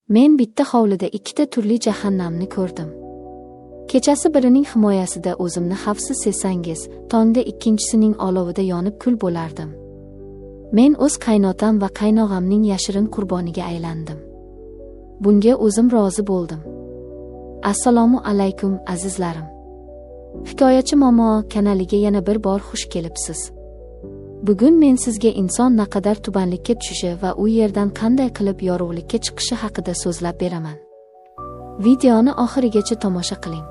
Men bitta hovlida ikkita turli jahannamni ko'rdim. Kechasi birining himoyasida o'zimni xavfsiz sezsangiz, tongda ikkinchisining olovida yonib kul bo'lardim. Men o'z qaynotam va qaynog'amning yashirin qurboniga aylandim. Bunga o'zim rozi bo'ldim. Assalomu alaykum azizlarim. Hikoyachi Momo kanaliga yana bir bor xush kelibsiz. Bugun men sizga inson naqadar tubanlikka tushishi va u yerdan qanday qilib yorug'likka chiqishi haqida so'zlab beraman. Videoni oxirigacha tomosha qiling.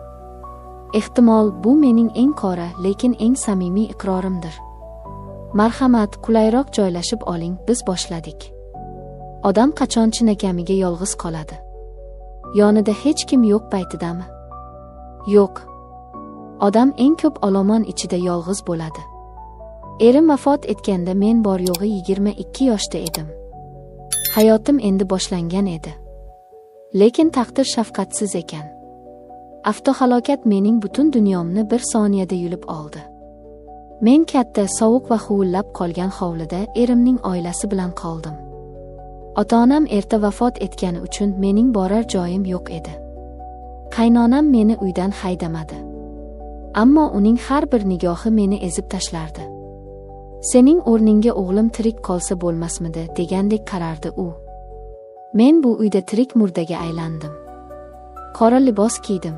Ehtimol bu mening eng qora, lekin eng samimiy iqrorimdir. Marhamat, qulayroq joylashib oling, biz boshladik. Odam qachon chinakamiga yolg'iz qoladi? Yonida hech kim yo'q paytidami? Yo'q. Odam eng ko'p olomon ichida yolg'iz bo'ladi. Erim vafot etganda men bor yo'g'i 22 yoshda edim. Hayotim endi boshlangan edi. Lekin taqdir shafqatsiz ekan. Avtohalokat mening butun dunyomni bir soniyada yulib oldi. Men katta, sovuq va huvullab qolgan hovlida erimning oilasi bilan qoldim. Ota-onam erta vafot etgani uchun mening borar joyim yo'q edi. Qaynonam meni uydan haydamadi. Ammo uning har bir nigohi meni ezib tashlardi. Sening o'rningga o'g'lim tirik qolsa bo'lmasmidi, degandek qarardi u. Men bu uyda tirik murdaga aylandim. Qora libos kiydim.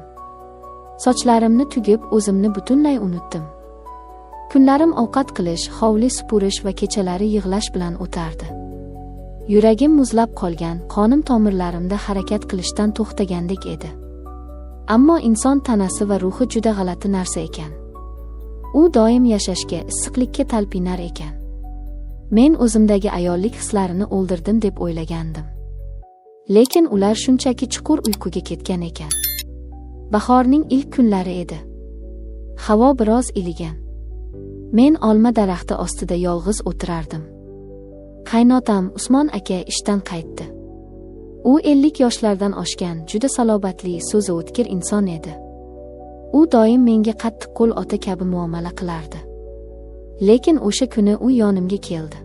Sochlarimni tugib, o'zimni butunlay unutdim. Kunlarim ovqat qilish, hovli supurish va kechalari yig'lash bilan o'tardi. Yuragim muzlab qolgan, qonim tomirlarimda harakat qilishdan to'xtagandek edi. Ammo inson tanasi va ruhi juda g'alati narsa ekan. U doim yashashga, issiqlikka talpinar ekan. Men o'zimdagi ayollik hislarini o'ldirdim deb o'ylagandim. Lekin ular shunchaki chuqur uyquga ketgan ekan. Bahorning ilk kunlari edi. Havo biroz iligan. Men olma daraxti ostida yolg'iz o'tirardim. Qaynotam Usmon aka ishdan qaytdi. U 50 yoshlardan oshgan, juda salobatli, so'zi o'tkir inson edi. U doim menga qattiq qo'l ota kabi muomala qilardi. Lekin o'sha kuni u yonimga keldi.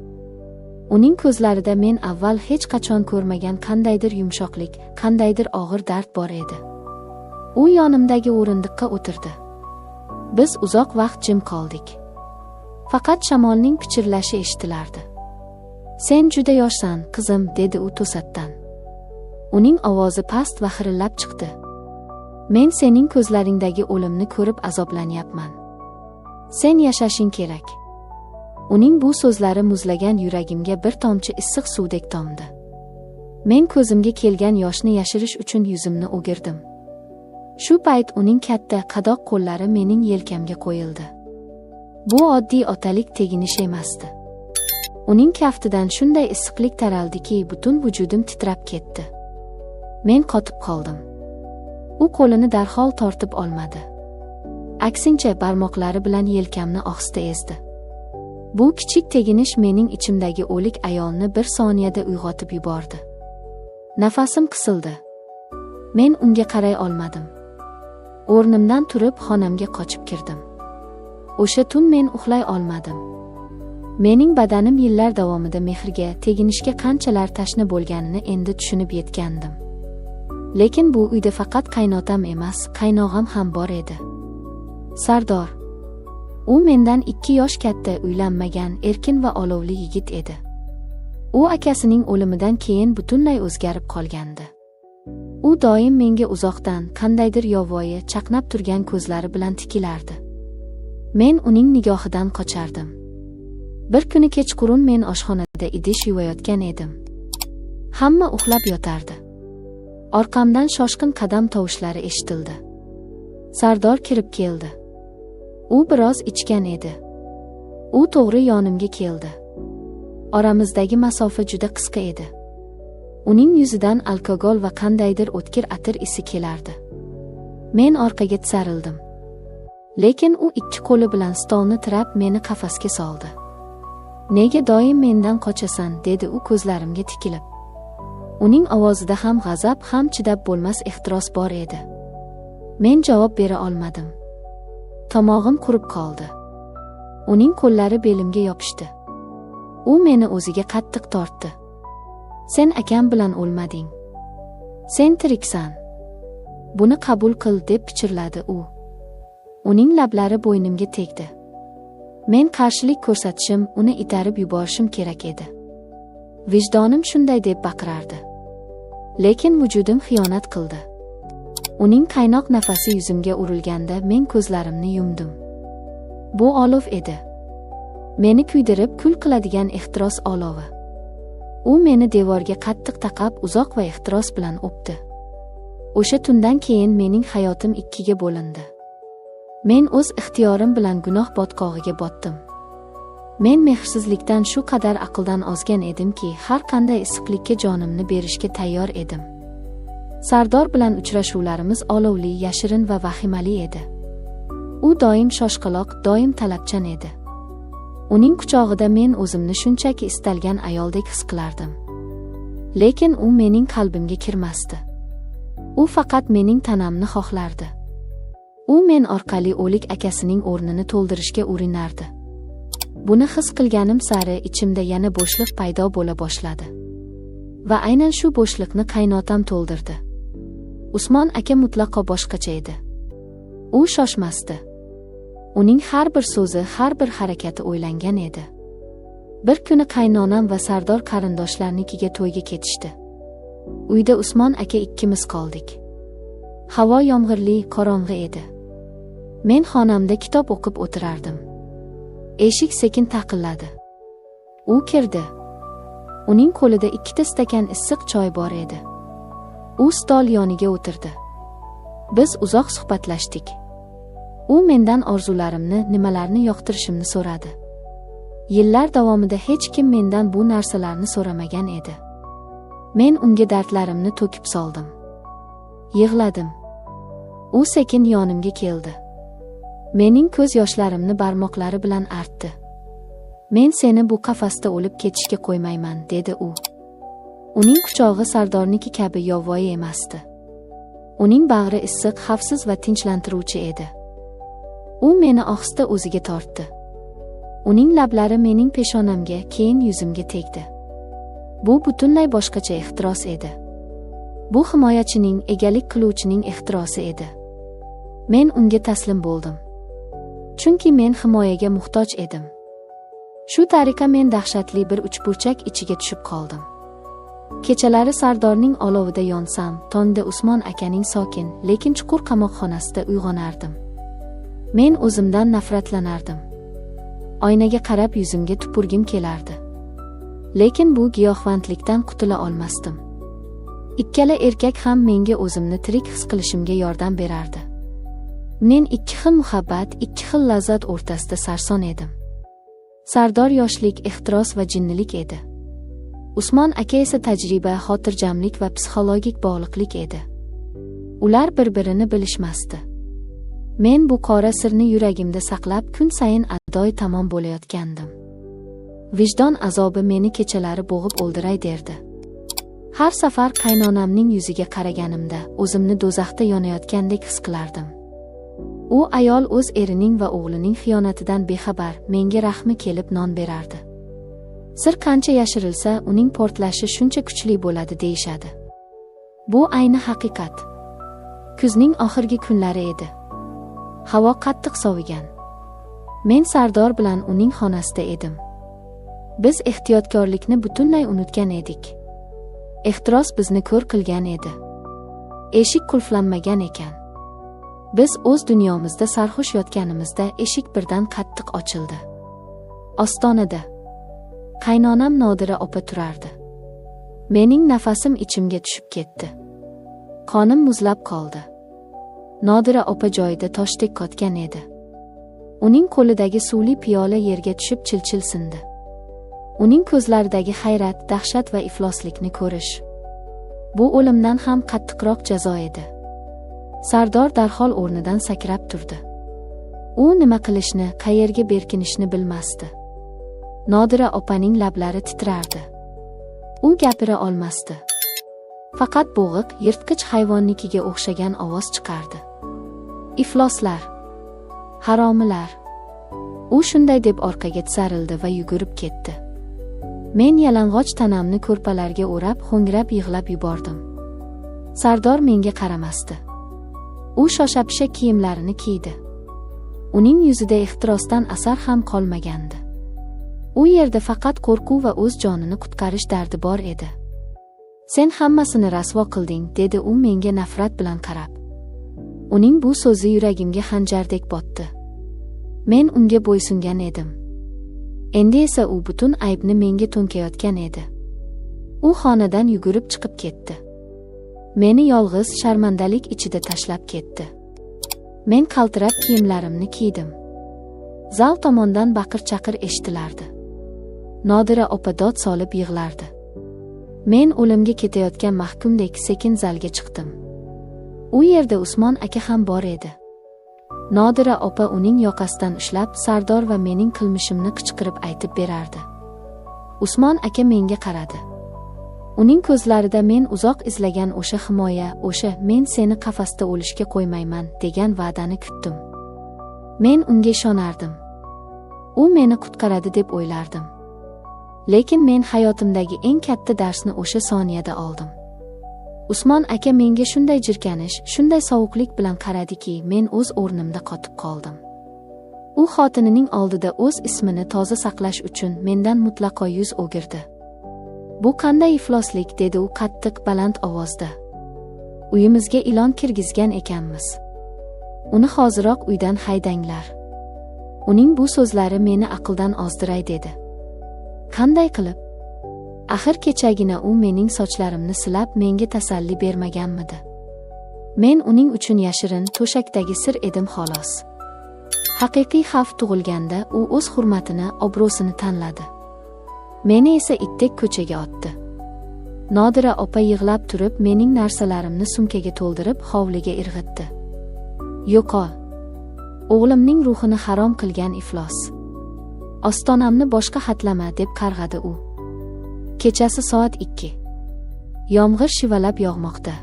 Uning ko'zlarida men avval hech qachon ko'rmagan qandaydir yumshoqlik, qandaydir og'ir dard bor edi. U yonimdagi o'rindiqqa o'tirdi. Biz uzoq vaqt jim qoldik. Faqat shamolning pichirlashi eshitilardi. "Sen juda yoshsan, qizim", dedi u to'satdan. Uning ovozi past va xirillab chiqdi. "Men sening ko'zlaringdagi o'limni ko'rib azoblanyapman. Sen yashashing kerak." Uning bu so'zlari muzlagan yuragimga bir tomchi issiq suvdek tomdi. Men ko'zimga kelgan yoshni yashirish uchun yuzimni o'girdim. Shu payt uning katta, qadoq qo'llari mening yelkamga qo'yildi. Bu oddiy otalik teginish emasdi. Uning kaftidan shunday issiqlik taraldiki, butun vujudim titrab ketdi. Men qotib qoldim. U qo'lini darhol tortib olmadi. Aksincha, barmoqlari bilan yelkamni ohista ezdi. Bu kichik teginish mening ichimdagi o'lik ayolni bir soniyada uyg'otib yubordi. Nafasim qisildi. Men unga qaray olmadim. O'rnimdan turib xonamga qochib kirdim. O'sha tun men uxlay olmadim. Mening badanim yillar davomida mehrga, teginishga qanchalar tashna bo'lganini endi tushunib yetgandim. Lekin bu uyda faqat qaynotam emas, qaynog'am ham bor edi. Sardor. U mendan 2 yosh katta, uylanmagan, erkin va olovli yigit edi. U akasining o'limidan keyin butunlay o'zgarib qolgandi. U doim menga uzoqdan, qandaydir yovvoyi, chaqnab turgan ko'zlari bilan tikilardi. Men uning nigohidan qochardim. Bir kuni kechqurun men oshxonada idish yuvayotgan edim. Hamma uxlab yotardi. Orqamdan shoshqin qadam tovushlari eshitildi. Sardor kirib keldi. U biroz ichgan edi. U to'g'ri yonimga keldi. Oramizdagi masofa juda qisqa edi. Uning yuzidan alkogol va qandaydir o'tkir atir isi kelardi. Men orqaga tisarildim. Lekin u 2 qo'li bilan stolni tirab meni qafasga soldi. "Nega doim mendan qochasan?" dedi u ko'zlarimga tikilib. Uning ovozida ham g'azab, ham chidab bo'lmas ehtiros bor edi. Men javob bera olmadim. Tomog'im qurib qoldi. Uning qo'llari belimga yopishdi. U meni o'ziga qattiq tortdi. "Sen akam bilan o'lmading. Sen tiriksan. Buni qabul qil, deb pichirladi u. Uning lablari bo'ynimga tegdi. Men qarshilik ko'rsatishim, uni itarib yuborishim kerak edi. Vijdonim shunday deb baqirardi. Lekin vujudim xiyonat qildi. Uning qaynoq nafasi yuzimga urilganda men ko'zlarimni yumdim. Bu olov edi. Meni kuydirib kul qiladigan ehtiros olovi. U meni devorga qattiq taqab uzoq va ehtiros bilan o'pdi. O'sha tundan keyin mening hayotim ikkiga bo'lindi. Men o'z ixtiyorim bilan gunoh botqog'iga botdim. Men mehrsizlikdan shu qadar aqldan ozgan edimki, har qanday issiqlikka jonimni berishga tayyor edim. Sardor bilan uchrashuvlarimiz olovli, yashirin va vahimali edi. U doim shoshqaloq, doim talabchan edi. Uning quchog'ida men o'zimni shunchaki istalgan ayoldek his qilardim. Lekin u mening qalbimga kirmasdi. U faqat mening tanamni xohlardi. U men orqali o'lik akasining o'rnini to'ldirishga urinardi. Buni his qilganim sari ichimda yana bo'shliq paydo bo'la boshladi. Va aynan shu bo'shliqni qaynotam to'ldirdi. Usmon aka mutlaqo boshqacha edi. U shoshmasdi. Uning har bir so'zi, har bir harakati o'ylangan edi. Bir kuni qaynonam va Sardor qarindoshlarnikiga to'yga ketishdi. Uyda Usmon aka ikkimiz qoldik. Havo yomg'irli, qorong'i edi. Men xonamda kitob o'qib o'tirardim. Eshik sekin taqilladi. U kirdi. Uning qo'lida 2 stakan issiq choy bor edi. U stol yoniga o'tirdi. Biz uzoq suhbatlashdik. U mendan orzularimni, nimalarni yoqtirishimni so'radi. Yillar davomida hech kim mendan bu narsalarni so'ramagan edi. Men unga dardlarimni to'kib soldim. Yig'ladim. U sekin yonimga keldi. Mening ko'z yoshlarimni barmoqlari bilan artdi. Men seni bu qafasda o'lib ketishga qo'ymayman, dedi u. Uning quchog'i Sardorniki kabi yovvoyi emasdi. Uning bag'ri issiq, xavfsiz va tinchlantiruvchi edi. U meni ohista o'ziga tortdi. Uning lablari mening peshonamga, keyin yuzimga tegdi. Bu butunlay boshqacha ehtiros edi. Bu himoyachining, egalik qiluvchining ehtirosi edi. Men unga taslim bo'ldim. Chunki men himoyaga muhtoj edim. Shu tariqa men dahshatli bir uchburchak ichiga tushib qoldim. Kechalari Sardorning olovida yonsam, tongda Usmon akaning sokin, lekin chuqur qamoqxonasida uyg'onardim. Men o'zimdan nafratlanardim. Oynaga qarab yuzimga tupurgim kelardi. Lekin bu giyohvandlikdan qutula olmasdim. Ikkala erkak ham menga o'zimni tirik his qilishimga yordam berardi. Men 2 xil muhabbat, 2 xil lazzat o'rtasida sarson edim. Sardor yoshlik, ehtiros va jinnilik edi. Usmon aka esa tajriba, xotirjamlik va psixologik bog'liqlik edi. Ular bir-birini bilishmasdi. Men bu qora sirni yuragimda saqlab kun sayin adoy tamom bo'layotgandim. Vijdon azobi meni kechalari bo'g'ib o'ldiray derdi. Har safar qaynonamning yuziga qaraganimda o'zimni do'zaxda yonayotgandek his qilardim. U ayol o'z erining va o'g'lining xiyonatidan bexabar, menga rahmi kelib non berardi. Sir qancha yashirilsa, uning portlashi shuncha kuchli bo'ladi deyshadi. Bu ayni haqiqat. Kuzning oxirgi kunlari edi. Havo qattiq sovigan. Men Sardor bilan uning xonasida edim. Biz ehtiyotkorlikni butunlay unutgan edik. Ehtiros bizni ko'r qilgan edi. Eshik qulflanmagan ekan. Biz o'z dunyomizda sarxush yotganimizda eshik birdan qattiq ochildi. Ostonada qaynonam Nodira opa turardi. Mening nafasim ichimga tushib ketdi. Qonim muzlab qoldi. Nodira opa joyida toshdek qotgan edi. Uning qo'lidagi suvli piyola yerga tushib chil-chil sindi. Uning ko'zlaridagi hayrat, dahshat va ifloslikni ko'rish. Bu o'limdan ham qattiqroq jazo edi. Sardor darhol o'rnidan sakrab turdi. U nima qilishni, qayerga berkinishni bilmasdi. Nodira opaning lablari titrardi. U gapira olmasdi. Faqat bo'g'iq, yirtqich hayvonnikiga o'xshagan ovoz chiqardi. Ifloslar, haromilar. U shunday deb orqaga tisarildi va yugurib ketdi. Men yalang'och tanamni ko'rpalarga o'rab, ho'ngrab yig'lab yubordim. Sardor menga qaramasdi. U shosha-pisha kiyimlarini kiydi. Uning yuzida ehtirosdan asar ham qolmagandi. U yerda faqat qo'rquv va o'z jonini qutqarish dardi bor edi. "Sen hammasini rasvo qilding", dedi u menga nafrat bilan qarab. Uning bu so'zi yuragimga xanjardek botdi. Men unga bo'ysungan edim. Endi esa u butun aybni menga to'nkayotgan edi. U xonadan yugurib chiqib ketdi. Meni yolg'iz sharmandalik ichida tashlab ketdi. Men qaltirab kiyimlarimni kiydim. Zal tomondan baqir-chaqir eshitilardi. Nodira opa dod solib yig'lardi. Men o'limga ketayotgan mahkumdek sekin zalga chiqdim. U yerda Usmon aka ham bor edi. Nodira opa uning yoqasidan ushlab, Sardor va mening qilmishimni qichqirib aytib berardi. Usmon aka menga qaradi. Uning ko'zlarida men uzoq izlagan o'sha himoya, o'sha "men seni qafasda o'lishga qo'ymayman" degan va'dani kutdim. Men unga ishonardim. U meni qutqaradi deb o'ylardim. Lekin men hayotimdagi eng katta darsni o'sha soniyada oldim. Usmon aka menga shunday jirkanish, shunday sovuqlik bilan qaradiki, men o'z o'rnimda qotib qoldim. U xotinining oldida o'z ismini toza saqlash uchun mendan mutlaqo yuz o'girdi. "Bu qanday ifloslik", dedi u qattiq baland ovozda. "Uyimizga ilon kirgizgan ekanmiz. Uni hoziroq uydan haydanglar." Uning bu so'zlari meni aqldan ozdiray dedi. Qanday qilib? Axir kechagina u mening sochlarimni silab menga tasalli bermaganmidi? Men uning uchun yashirin to'shakdagi sir edim xolos. Haqiqiy xavf tug'ilganda u o'z hurmatini, obro'sini tanladi. Meni esa itdek ko'chaga otdi. Nodira opa yig'lab turib mening narsalarimni sumkaga to'ldirib hovliga irg'itdi. "Yo'qol. O'g'limning ruhini harom qilgan iflos. Ostonamni boshqa xatlama", deb qarg'adi u. Kechasi soat 2. Yomg'ir shivalab yog'moqda.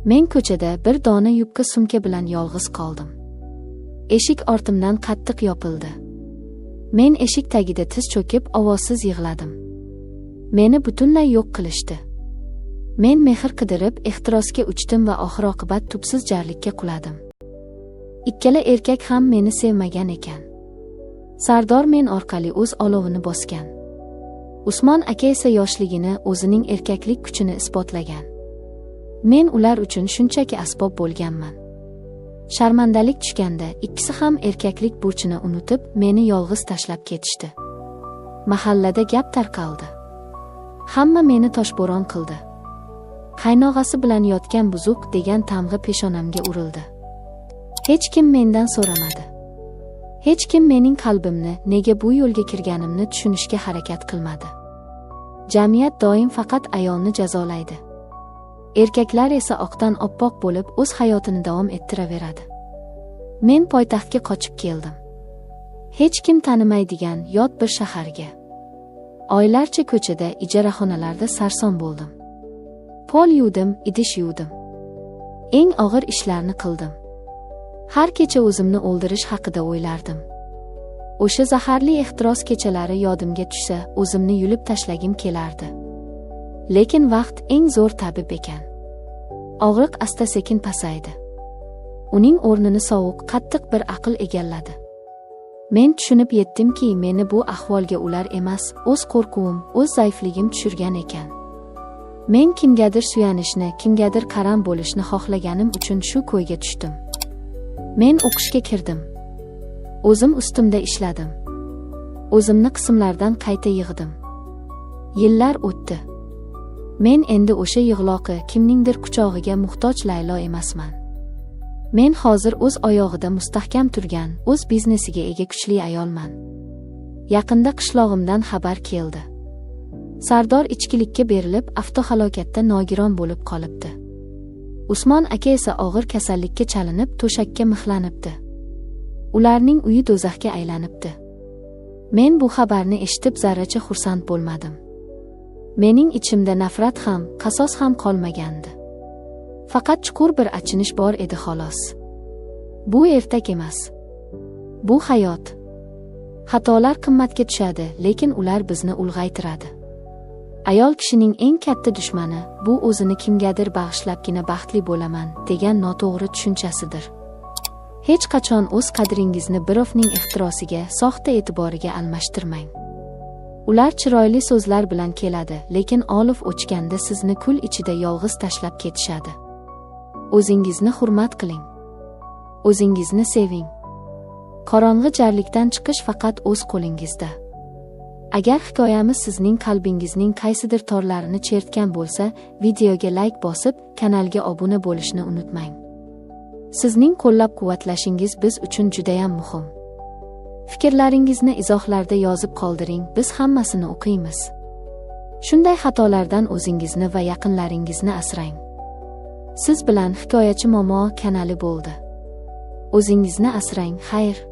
Men ko'chada bir dona yubka sumka bilan yolg'iz qoldim. Eshik ortimdan qattiq yopildi. Men eshik tagida tiz cho'kib ovozsiz yig'ladim. Meni butunlay yo'q qilishdi. Men mehr qidirib ehtirosga uchdim va oxir-oqibat tubsiz jarlikka quladim. Ikkala erkak ham meni sevmagan ekan. Sardor men orqali o'z olovini bosgan. Usmon aka esa yoshligini, o'zining erkaklik kuchini isbotlagan. Men ular uchun shunchaki asbob bo'lganman. Sharmandalik tushganda ikkisi ham erkaklik burchini unutib, meni yolg'iz tashlab ketishdi. Mahallada gap tarqaldi. Hamma meni toshbo'ron qildi. Qaynog'asi bilan yotgan buzuq degan tamg'i peshonamga urildi. Hech kim mendan so'ramadi. Hech kim mening qalbimni, nega bu yo'lga kirganimni tushunishga harakat qilmadi. Jamiyat doim faqat ayolni jazolaydi. Erkaklar esa oqdan oppoq bo'lib o'z hayotini davom ettiraveradi. Men poytaxtga qochib keldim. Hech kim tanimaydigan yot bir shaharga. Oylarcha ko'chada, ijaraxonalarda sarson bo'ldim. Pol yuvdim, idish yuvdim. Eng og'ir ishlarni qildim. Har kecha o'zimni o'ldirish haqida o'ylardim. O'sha zaharli ehtiros kechalari yodimga tushsa, o'zimni yulib tashlagim kelardi. Lekin vaqt eng zo'r tabib ekan. Og'riq asta-sekin pasaydi. Uning o'rnini sovuq, qattiq bir aql egalladi. Men tushunib yetdimki, meni bu ahvolga ular emas, o'z qo'rquvim, o'z zaifligim tushirgan ekan. Men kimgadir suyanishni, kimgadir qaram bo'lishni xohlaganim uchun shu ko'yga tushdim. Men o'qishga kirdim. O'zim ustimda ishladim. O'zimni qismlardan qayta yig'dim. Yillar o'tdi. Men endi o'sha yig'loqi, kimningdir quchog'iga muhtoj Laylo emasman. Men hozir o'z oyog'ida mustahkam turgan, o'z biznesiga ega kuchli ayolman. Yaqinda qishlog'imdan xabar keldi. Sardor ichkilikka berilib, avtohalokatda nogiron bo'lib qolibdi. Usmon aka esa og'ir kasallikka chalinib, to'shakka mixlanibdi. Ularning uyi do'zaxga aylanibdi. Men bu xabarni eshitib zarracha xursand bo'lmadim. Mening ichimda nafrat ham, qasos ham qolmagandi. Faqat chuqur bir achinish bor edi xolos. Bu ertak emas. Bu hayot. Xatolar qimmatga tushadi, lekin ular bizni ulg'aytiradi. Ayol kishining eng katta dushmani bu o'zini kimgadir bag'ishlabgina baxtli bo'laman degan noto'g'ri tushunchasidir. Hech qachon o'z qadringizni birovning ehtirosiga, soxta e'tiboriga almashtirmang. Ular chiroyli so'zlar bilan keladi, lekin olov o'chganda sizni kul ichida yolg'iz tashlab ketishadi. O'zingizni hurmat qiling. O'zingizni seving. Qorong'i jarlikdan chiqish faqat o'z qo'lingizda. Agar hikoyamiz sizning qalbingizning qaysidir torlarini chertgan bo'lsa, videoga like bosib, kanalga obuna bo'lishni unutmang. Sizning qo'llab-quvvatlashingiz biz uchun juda ham muhim. Fikrlaringizni izohlarda yozib qoldiring, biz hammasini o'qiymiz. Shunday xatolardan o'zingizni va yaqinlaringizni asrang. Siz bilan Hikoyachi Momo kanali bo'ldi. O'zingizni asrang, xayr.